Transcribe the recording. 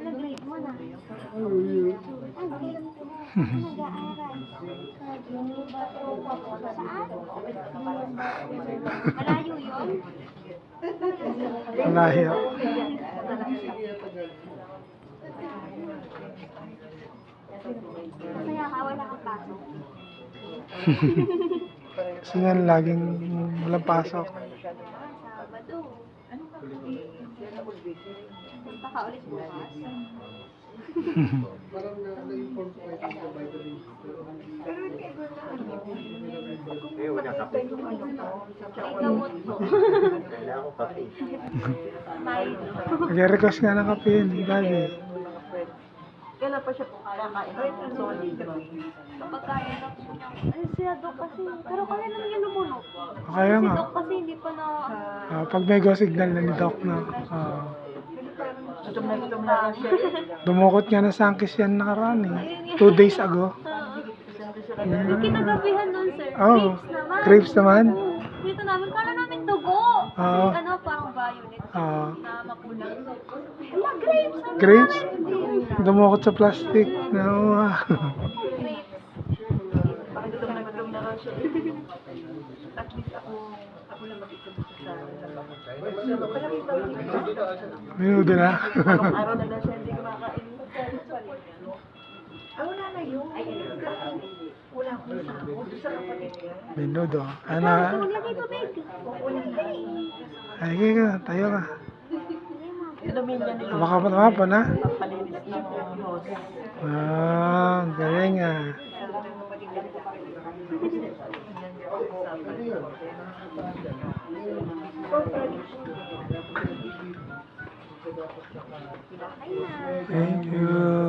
Nag-grade mo na. Nag-aaral. Saan? Malayo yun? Malayo. Masaya ka, wala kang pasok. Kasi nga laging walang pasok. Sabado. Punta ka ulit bukas. May gamot po. Milo. Nag-request nga ng kape yun, Daddy. Kailan pa siya kakain? Solid. Kapag kaya na po niya. Ay, siya Dok kasi. Pero kaya naman yung lumunok. Kaya Si nga. Dok kasi hindi pa na... Pag may go signal na ni Doc na. Gutom na rin siya. Dumukot nga ng sangkis yan nakaraan eh. 2 days ago. Yung kinagabihan nun, sir. Oh, Grapes naman. grapes naman? Oo. Dito namin, kala namin dugo. Oo. Kasi parang violet. Oo. Na makulang. Wala, grapes. Sabi Grapes? namin. Dumukot sa plastic. No. Grapes. Gutom na rin siya. At least ako lang mag-isa sa Minudo na. araw na lang siya hindi kumakain. Wala na yun. Wala akong sahod sa kapatid niya. Minudo. Ano? Maglagay tubig. Wala na. Ay, kaya tayo ka. Inumin niya nila. Baka pa na? Palinis ng hose. Galing ah. Ay na. Thank you.